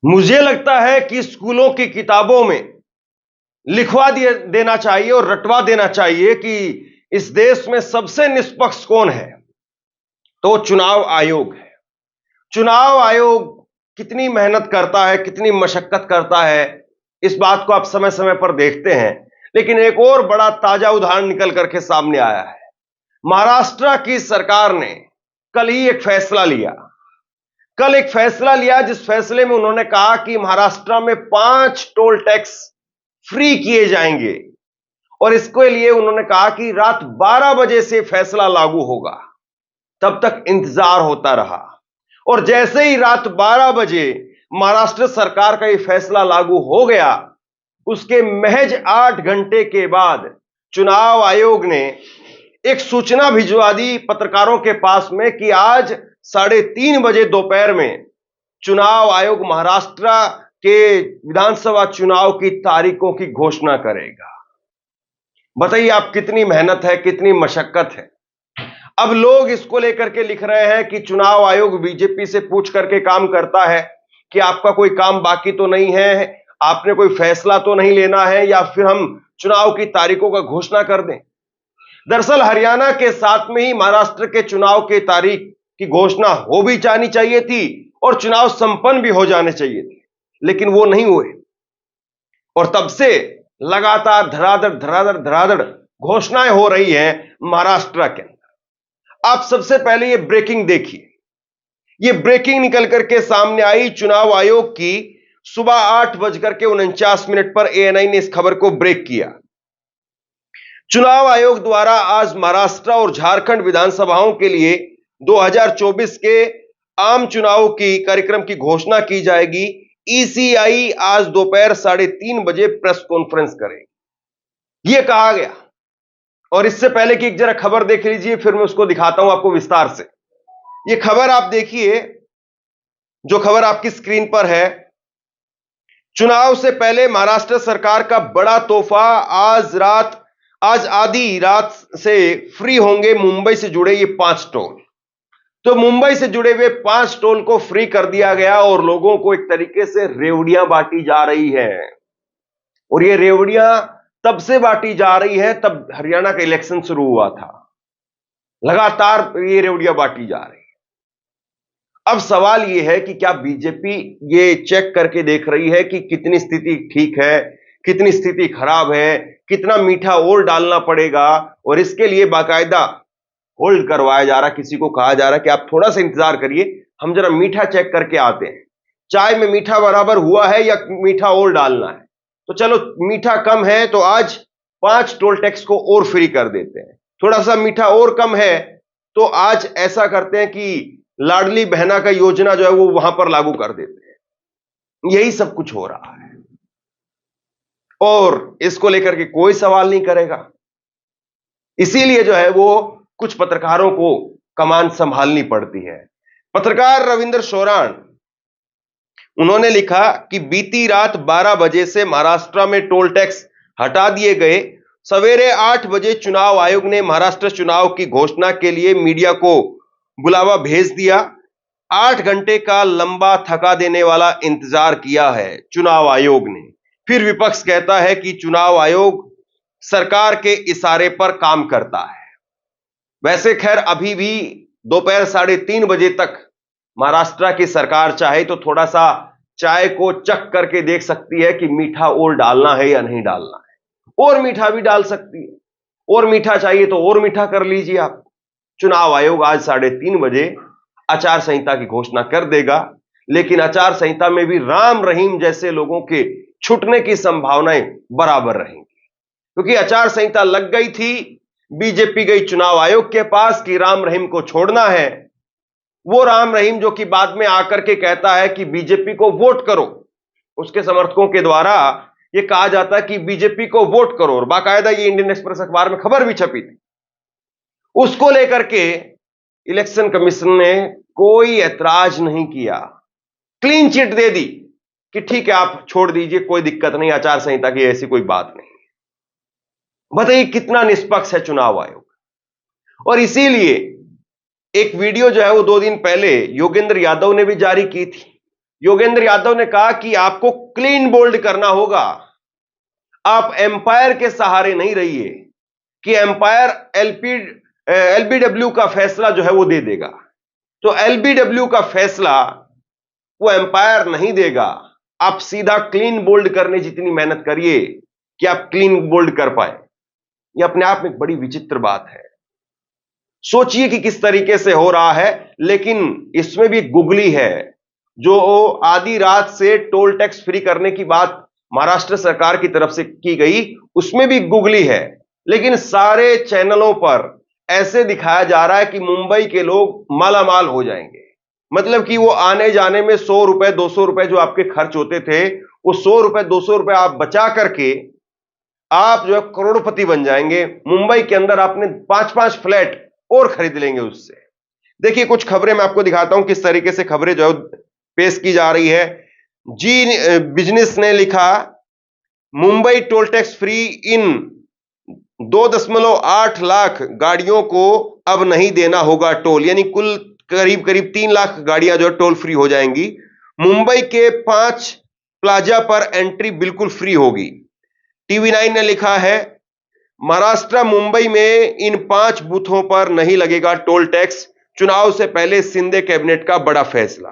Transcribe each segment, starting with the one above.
मुझे लगता है कि स्कूलों की किताबों में लिखवा देना चाहिए और रटवा देना चाहिए कि इस देश में सबसे निष्पक्ष कौन है, तो चुनाव आयोग है। चुनाव आयोग कितनी मेहनत करता है, कितनी मशक्कत करता है, इस बात को आप समय समय पर देखते हैं। लेकिन एक और बड़ा ताजा उदाहरण निकल करके सामने आया है। महाराष्ट्र की सरकार ने कल ही एक फैसला लिया। कल एक फैसला लिया जिस फैसले में उन्होंने कहा कि महाराष्ट्र में 5 टोल टैक्स फ्री किए जाएंगे और इसके लिए उन्होंने कहा कि रात 12 बजे से फैसला लागू होगा। तब तक इंतजार होता रहा और जैसे ही रात 12 बजे महाराष्ट्र सरकार का यह फैसला लागू हो गया, उसके महज 8 घंटे के बाद चुनाव आयोग ने एक सूचना भिजवा दी पत्रकारों के पास में कि आज 3:30 बजे दोपहर में चुनाव आयोग महाराष्ट्र के विधानसभा चुनाव की तारीखों की घोषणा करेगा। बताइए आप, कितनी मेहनत है, कितनी मशक्कत है। अब लोग इसको लेकर के लिख रहे हैं कि चुनाव आयोग बीजेपी से पूछ करके काम करता है कि आपका कोई काम बाकी तो नहीं है, आपने कोई फैसला तो नहीं लेना है, या फिर हम चुनाव की तारीखों का घोषणा कर दें। दरअसल हरियाणा के साथ में ही महाराष्ट्र के चुनाव की तारीख की घोषणा हो भी जानी चाहिए थी और चुनाव संपन्न भी हो जाने चाहिए थे, लेकिन वो नहीं हुए और तब से लगातार धराधड़ धराधड़ धराधड़ घोषणाएं हो रही हैं महाराष्ट्र के अंदर। आप सबसे पहले ये ब्रेकिंग देखिए। ये ब्रेकिंग निकल करके सामने आई चुनाव आयोग की। सुबह 8:49 पर एएनआई ने इस खबर को ब्रेक किया। चुनाव आयोग द्वारा आज महाराष्ट्र और झारखंड विधानसभाओं के लिए 2024 के आम चुनाव की कार्यक्रम की घोषणा की जाएगी। ईसीआई आज दोपहर 3:30 बजे प्रेस कॉन्फ्रेंस करेगी, यह कहा गया। और इससे पहले कि एक जरा खबर देख लीजिए, फिर मैं उसको दिखाता हूं आपको विस्तार से। यह खबर आप देखिए, जो खबर आपकी स्क्रीन पर है। चुनाव से पहले महाराष्ट्र सरकार का बड़ा तोहफा, आज आधी रात से फ्री होंगे मुंबई से जुड़े ये 5 टोल। तो मुंबई से जुड़े हुए 5 टोल को फ्री कर दिया गया और लोगों को एक तरीके से रेवड़ियां बांटी जा रही है। और ये रेवड़ियां तब से बांटी जा रही है तब हरियाणा का इलेक्शन शुरू हुआ था। लगातार ये रेवड़ियां बांटी जा रही है। अब सवाल यह है कि क्या बीजेपी ये चेक करके देख रही है कि कितनी स्थिति ठीक है, कितनी स्थिति खराब है, कितना मीठा और डालना पड़ेगा, और इसके लिए बाकायदा होल्ड करवाया जा रहा, किसी को कहा जा रहा कि आप थोड़ा सा इंतजार करिए, हम जरा मीठा चेक करके आते हैं, चाय में मीठा बराबर हुआ है या मीठा और डालना है। तो चलो मीठा कम है तो आज 5 टोल टैक्स को और फ्री कर देते हैं। थोड़ा सा मीठा और कम है तो आज ऐसा करते हैं कि लाडली बहना का योजना जो है वो वहां पर लागू कर देते हैं। यही सब कुछ हो रहा है और इसको लेकर के कोई सवाल नहीं करेगा। इसीलिए जो है वो कुछ पत्रकारों को कमान संभालनी पड़ती है। पत्रकार रविंद्र शोरान, उन्होंने लिखा कि बीती रात 12 बजे से महाराष्ट्र में टोल टैक्स हटा दिए गए। सवेरे 8 बजे चुनाव आयोग ने महाराष्ट्र चुनाव की घोषणा के लिए मीडिया को बुलावा भेज दिया। 8 घंटे का लंबा थका देने वाला इंतजार किया है चुनाव आयोग ने। फिर विपक्ष कहता है कि चुनाव आयोग सरकार के इशारे पर काम करता है। वैसे खैर अभी भी दोपहर 3:30 बजे तक महाराष्ट्र की सरकार चाहे तो थोड़ा सा चाय को चख करके देख सकती है कि मीठा और डालना है या नहीं डालना है, और मीठा भी डाल सकती है, और मीठा चाहिए तो और मीठा कर लीजिए आप। चुनाव आयोग आज 3:30 बजे आचार संहिता की घोषणा कर देगा, लेकिन आचार संहिता में भी राम रहीम जैसे लोगों के छूटने की संभावनाएं बराबर रहेंगी, क्योंकि आचार संहिता लग गई थी। बीजेपी गई चुनाव आयोग के पास कि राम रहीम को छोड़ना है। वो राम रहीम जो कि बाद में आकर के कहता है कि बीजेपी को वोट करो, उसके समर्थकों के द्वारा यह कहा जाता है कि बीजेपी को वोट करो, और बाकायदा ये इंडियन एक्सप्रेस अखबार में खबर भी छपी थी। उसको लेकर के इलेक्शन कमीशन ने कोई ऐतराज नहीं किया, क्लीन चिट दे दी कि ठीक है आप छोड़ दीजिए, कोई दिक्कत नहीं, आचार संहिता की ऐसी कोई बात नहीं। बताइए कितना निष्पक्ष है चुनाव आयोग। और इसीलिए एक वीडियो जो है वो 2 दिन पहले योगेंद्र यादव ने भी जारी की थी। योगेंद्र यादव ने कहा कि आपको क्लीन बोल्ड करना होगा, आप एम्पायर के सहारे नहीं रहिए कि एम्पायर एलबीडब्ल्यू का फैसला जो है वो दे देगा। तो एलबीडब्ल्यू का फैसला वो एम्पायर नहीं देगा, आप सीधा क्लीन बोल्ड करने जितनी मेहनत करिए कि आप क्लीन बोल्ड कर पाए। यह अपने आप में एक बड़ी विचित्र बात है। सोचिए कि किस तरीके से हो रहा है, लेकिन इसमें भी गुगली है। जो आधी रात से टोल टैक्स फ्री करने की बात महाराष्ट्र सरकार की तरफ से की गई, उसमें भी गुगली है। लेकिन सारे चैनलों पर ऐसे दिखाया जा रहा है कि मुंबई के लोग मालामाल हो जाएंगे, मतलब कि वो आने जाने में 100 रुपए 200 रुपए जो आपके खर्च होते थे, वो 100 रुपए 200 रुपए आप बचा करके आप जो है करोड़पति बन जाएंगे। मुंबई के अंदर आपने 5-5 फ्लैट और खरीद लेंगे उससे। देखिए कुछ खबरें मैं आपको दिखाता हूं किस तरीके से खबरें जो पेश की जा रही है। जी बिजनेस ने लिखा, मुंबई टोल टैक्स फ्री, इन 2.8 लाख गाड़ियों को अब नहीं देना होगा टोल, यानी कुल करीब करीब 3 लाख गाड़ियां जो टोल फ्री हो जाएंगी। मुंबई के 5 प्लाजा पर एंट्री बिल्कुल फ्री होगी। TV9 ने लिखा है, महाराष्ट्र मुंबई में इन 5 बूथों पर नहीं लगेगा टोल टैक्स, चुनाव से पहले शिंदे कैबिनेट का बड़ा फैसला।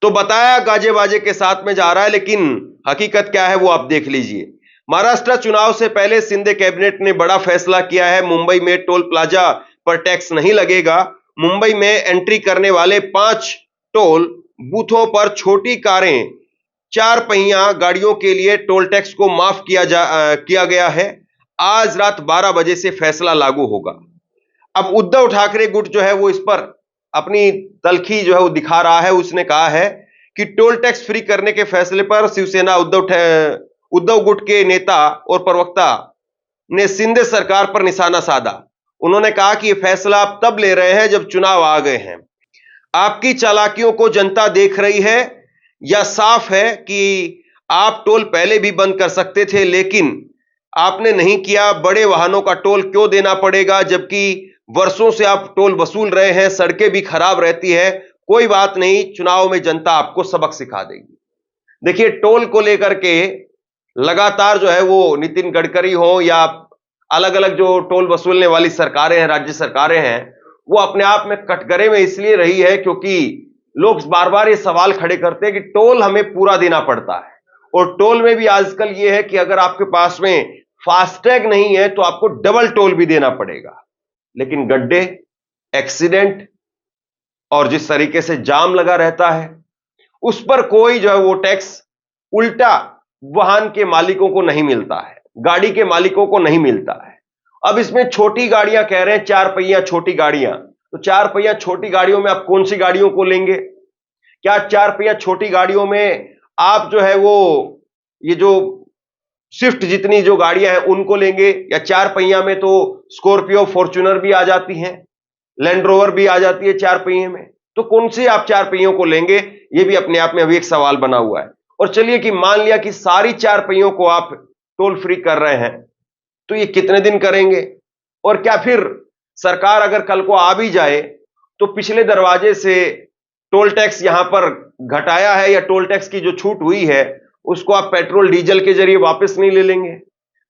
तो बताया गाजे बाजे के साथ में जा रहा है, लेकिन हकीकत क्या है वो आप देख लीजिए। महाराष्ट्र चुनाव से पहले शिंदे कैबिनेट ने बड़ा फैसला किया है, मुंबई में टोल प्लाजा पर टैक्स नहीं लगेगा। मुंबई में एंट्री करने वाले 5 टोल बूथों पर छोटी कारें, 4 पहिया गाड़ियों के लिए टोल टैक्स को माफ किया गया है। आज रात 12 बजे से फैसला लागू होगा। अब उद्धव ठाकरे गुट जो है वो इस पर अपनी तलखी जो है वो दिखा रहा है। उसने कहा है कि टोल टैक्स फ्री करने के फैसले पर शिवसेना उद्धव गुट के नेता और प्रवक्ता ने शिंदे सरकार पर निशाना साधा। उन्होंने कहा कि यह फैसला आप तब ले रहे हैं जब चुनाव आ गए हैं। आपकी चालाकियों को जनता देख रही है। यह साफ है कि आप टोल पहले भी बंद कर सकते थे, लेकिन आपने नहीं किया। बड़े वाहनों का टोल क्यों देना पड़ेगा, जबकि वर्षों से आप टोल वसूल रहे हैं, सड़कें भी खराब रहती है। कोई बात नहीं, चुनाव में जनता आपको सबक सिखा देगी। देखिए टोल को लेकर के लगातार जो है वो नितिन गडकरी हो या अलग अलग जो टोल वसूलने वाली सरकारें हैं, राज्य सरकारें हैं, वो अपने आप में कटघरे में इसलिए रही है क्योंकि लोग बार बार ये सवाल खड़े करते हैं कि टोल हमें पूरा देना पड़ता है। और टोल में भी आजकल ये है कि अगर आपके पास में फास्टैग नहीं है तो आपको डबल टोल भी देना पड़ेगा। लेकिन गड्ढे, एक्सीडेंट और जिस तरीके से जाम लगा रहता है, उस पर कोई जो है वो टैक्स उल्टा वाहन के मालिकों को नहीं मिलता है, गाड़ी के मालिकों को नहीं मिलता है। अब इसमें छोटी गाड़ियां कह रहे हैं, 4 पहिया छोटी गाड़ियां, तो 4 पहिया छोटी गाड़ियों में आप कौन सी गाड़ियों को लेंगे? क्या 4 पहिया छोटी गाड़ियों में आप जो है वो ये जो स्विफ्ट जितनी जो गाड़ियां हैं उनको लेंगे, या 4 पहिया में तो स्कॉर्पियो, फॉर्च्यूनर भी आ जाती हैं, लैंड रोवर भी आ जाती है 4 पहिए में, तो कौन सी आप 4 पहियों को लेंगे? ये भी अपने आप में अभी एक सवाल बना हुआ है। और चलिए कि मान लिया कि सारी 4 पहियों को आप टोल फ्री कर रहे हैं, तो ये कितने दिन करेंगे? और क्या फिर सरकार अगर कल को आ भी जाए तो पिछले दरवाजे से टोल टैक्स यहां पर घटाया है या टोल टैक्स की जो छूट हुई है उसको आप पेट्रोल डीजल के जरिए वापस नहीं ले लेंगे?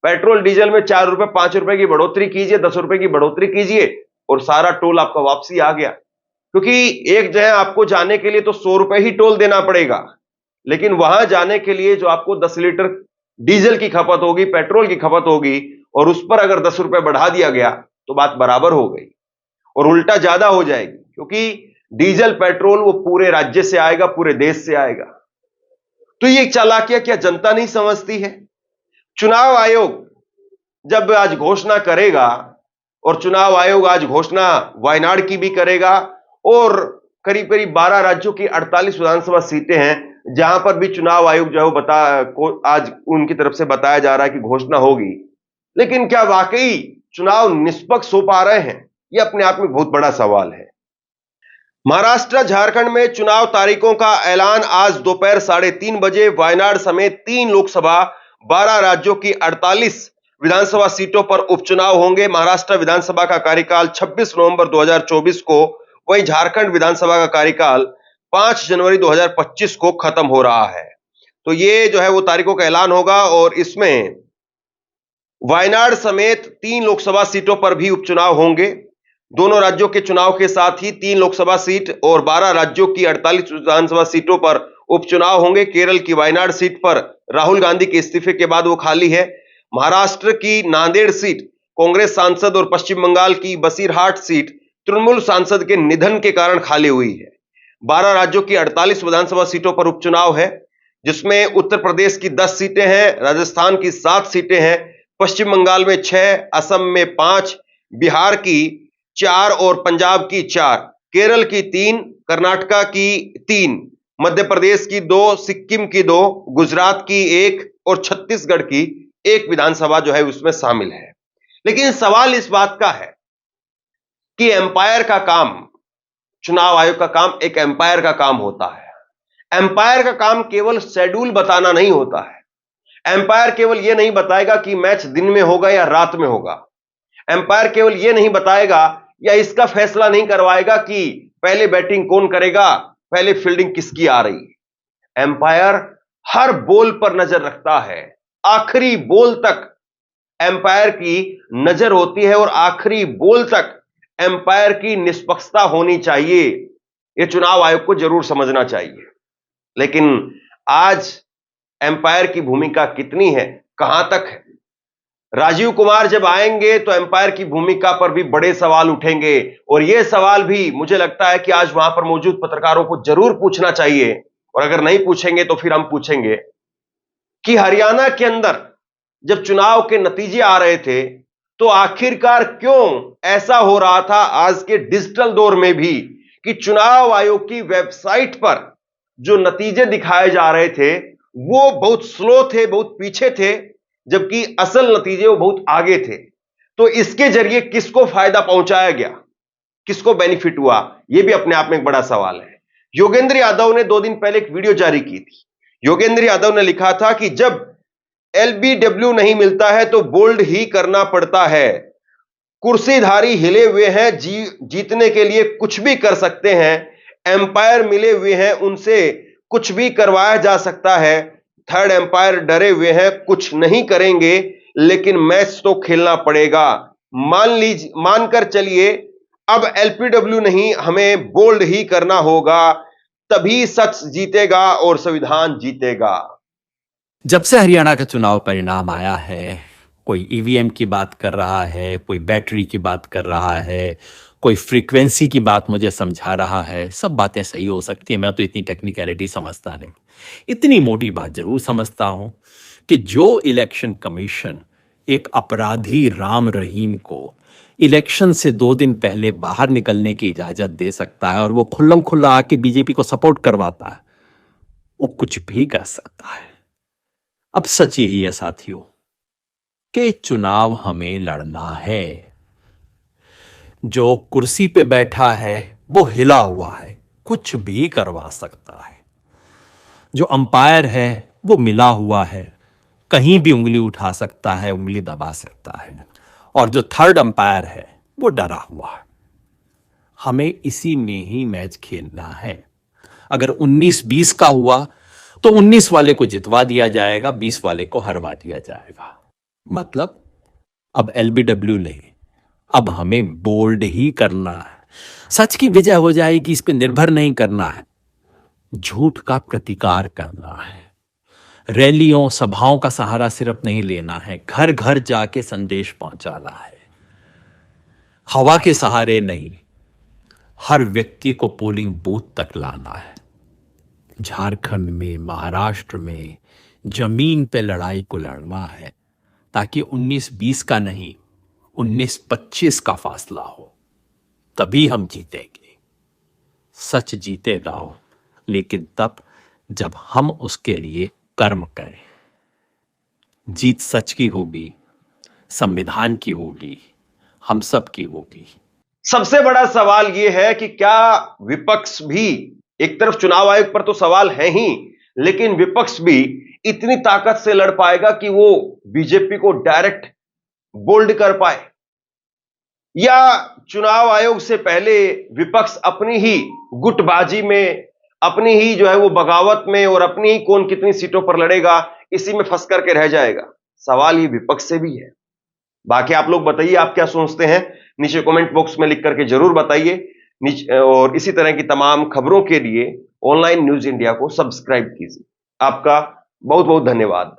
पेट्रोल डीजल में 4 रुपए 5 रुपए की बढ़ोतरी कीजिए, 10 रुपए की बढ़ोतरी कीजिए और सारा टोल आपका वापसी आ गया। क्योंकि एक जगह आपको जाने के लिए तो 100 रुपए ही टोल देना पड़ेगा, लेकिन वहां जाने के लिए जो आपको 10 लीटर डीजल की खपत होगी, पेट्रोल की खपत होगी, और उस पर अगर 10 रुपए बढ़ा दिया गया तो बात बराबर हो गई और उल्टा ज्यादा हो जाएगी, क्योंकि डीजल पेट्रोल वो पूरे राज्य से आएगा, पूरे देश से आएगा। तो ये चालाकियां क्या जनता नहीं समझती है? चुनाव आयोग जब आज घोषणा करेगा, और चुनाव आयोग आज घोषणा वायनाड की भी करेगा, और करीब करीब 12 राज्यों की 48 विधानसभा सीटें हैं जहां पर भी चुनाव आयोग जो है आज उनकी तरफ से बताया जा रहा है कि घोषणा होगी। लेकिन क्या वाकई चुनाव निष्पक्ष हो पा रहे हैं? यह अपने आप में बहुत बड़ा सवाल है। महाराष्ट्र झारखंड में चुनाव तारीखों का ऐलान आज दोपहर 3:30 बजे। वायनाड समेत 3 लोकसभा, 12 राज्यों की 48 विधानसभा सीटों पर उपचुनाव होंगे। महाराष्ट्र विधानसभा का कार्यकाल 26 नवंबर 2024 को, वहीं झारखंड विधानसभा का कार्यकाल 5 जनवरी 2025 को खत्म हो रहा है। तो ये जो है वो तारीखों का ऐलान होगा और इसमें वायनाड समेत 3 लोकसभा सीटों पर भी उपचुनाव होंगे। दोनों राज्यों के चुनाव के साथ ही 3 लोकसभा सीट और 12 राज्यों की 48 विधानसभा सीटों पर उपचुनाव होंगे। केरल की वायनाड सीट पर राहुल गांधी के इस्तीफे के बाद वो खाली है। महाराष्ट्र की नांदेड़ सीट कांग्रेस सांसद और पश्चिम बंगाल की बसीरहाट सीट तृणमूल सांसद के निधन के कारण खाली हुई है। 12 राज्यों की 48 विधानसभा सीटों पर उपचुनाव है, जिसमें उत्तर प्रदेश की 10 सीटें हैं, राजस्थान की 7 सीटें हैं, पश्चिम बंगाल में 6, असम में 5, बिहार की 4 और पंजाब की 4, केरल की 3, कर्नाटका की 3, मध्य प्रदेश की 2, सिक्किम की 2, गुजरात की 1 और छत्तीसगढ़ की 1 विधानसभा जो है उसमें शामिल है। लेकिन सवाल इस बात का है कि एम्पायर का काम, चुनाव आयोग का काम एक एम्पायर का काम होता है। एम्पायर का काम केवल शेड्यूल बताना नहीं होता है। एम्पायर केवल यह नहीं बताएगा कि मैच दिन में होगा या रात में होगा। एम्पायर केवल यह नहीं बताएगा या इसका फैसला नहीं करवाएगा कि पहले बैटिंग कौन करेगा, पहले फील्डिंग किसकी आ रही है। एम्पायर हर बॉल पर नजर रखता है, आखिरी बॉल तक एम्पायर की नजर होती है और आखिरी बॉल तक एम्पायर की निष्पक्षता होनी चाहिए। यह चुनाव आयोग को जरूर समझना चाहिए। लेकिन आज एम्पायर की भूमिका कितनी है, कहां तक है? राजीव कुमार जब आएंगे तो एम्पायर की भूमिका पर भी बड़े सवाल उठेंगे और यह सवाल भी मुझे लगता है कि आज वहां पर मौजूद पत्रकारों को जरूर पूछना चाहिए, और अगर नहीं पूछेंगे तो फिर हम पूछेंगे कि हरियाणा के अंदर जब चुनाव के नतीजे आ रहे थे तो आखिरकार क्यों ऐसा हो रहा था आज के डिजिटल दौर में भी कि चुनाव आयोग की वेबसाइट पर जो नतीजे दिखाए जा रहे थे वो बहुत स्लो थे, बहुत पीछे थे, जबकि असल नतीजे वो बहुत आगे थे। तो इसके जरिए किसको फायदा पहुंचाया गया, किसको बेनिफिट हुआ, यह भी अपने आप में एक बड़ा सवाल है। योगेंद्र यादव ने 2 दिन पहले एक वीडियो जारी की थी। योगेंद्र यादव ने लिखा था कि जब LBW नहीं मिलता है तो बोल्ड ही करना पड़ता है। कुर्सीधारी हिले हुए हैं, जीतने के लिए कुछ भी कर सकते हैं। एम्पायर मिले हुए हैं, उनसे कुछ भी करवाया जा सकता है। थर्ड एम्पायर डरे हुए हैं, कुछ नहीं करेंगे, लेकिन मैच तो खेलना पड़ेगा। मानकर चलिए अब LPW नहीं, हमें बोल्ड ही करना होगा, तभी सच जीतेगा और संविधान जीतेगा। जब से हरियाणा का चुनाव परिणाम आया है, कोई ईवीएम की बात कर रहा है, कोई बैटरी की बात कर रहा है, कोई फ्रीक्वेंसी की बात मुझे समझा रहा है। सब बातें सही हो सकती है, मैं तो इतनी टेक्निकलिटी समझता नहीं। इतनी मोटी बात जरूर समझता हूं कि जो इलेक्शन कमीशन एक अपराधी राम रहीम को इलेक्शन से 2 दिन पहले बाहर निकलने की इजाजत दे सकता है और वो खुल्लम खुल्ला आके बीजेपी को सपोर्ट करवाता है, वो कुछ भी कर सकता है। अब सच यही है साथियों कि चुनाव हमें लड़ना है। जो कुर्सी पे बैठा है वो हिला हुआ है, कुछ भी करवा सकता है। जो अंपायर है वो मिला हुआ है, कहीं भी उंगली उठा सकता है, उंगली दबा सकता है। और जो थर्ड अंपायर है वो डरा हुआ है। हमें इसी में ही मैच खेलना है। अगर 19-20 का हुआ तो 19 वाले को जितवा दिया जाएगा, 20 वाले को हरवा दिया जाएगा। मतलब अब LBW नहीं, अब हमें बोल्ड ही करना है। सच की विजय हो जाएगी, इस पे निर्भर नहीं करना है। झूठ का प्रतिकार करना है। रैलियों सभाओं का सहारा सिर्फ नहीं लेना है, घर घर जाके संदेश पहुंचाना है। हवा के सहारे नहीं, हर व्यक्ति को पोलिंग बूथ तक लाना है। झारखंड में, महाराष्ट्र में जमीन पे लड़ाई को लड़ना है, ताकि 19-20 का नहीं, 19-25 का फासला हो, तभी हम जीतेंगे। सच जीतेगा, लेकिन तब जब हम उसके लिए कर्म करें। जीत सच की होगी, संविधान की होगी, हम सब की होगी। सबसे बड़ा सवाल यह है कि क्या विपक्ष भी, एक तरफ चुनाव आयोग पर तो सवाल है ही, लेकिन विपक्ष भी इतनी ताकत से लड़ पाएगा कि वो बीजेपी को डायरेक्ट बोल्ड कर पाए, या चुनाव आयोग से पहले विपक्ष अपनी ही गुटबाजी में, अपनी ही जो है वो बगावत में और अपनी ही कौन कितनी सीटों पर लड़ेगा इसी में फंस करके रह जाएगा। सवाल ये विपक्ष से भी है। बाकी आप लोग बताइए, आप क्या सोचते हैं, नीचे कमेंट बॉक्स में लिख करके जरूर बताइए। और इसी तरह की तमाम खबरों के लिए ऑनलाइन न्यूज इंडिया को सब्सक्राइब कीजिए। आपका बहुत बहुत धन्यवाद।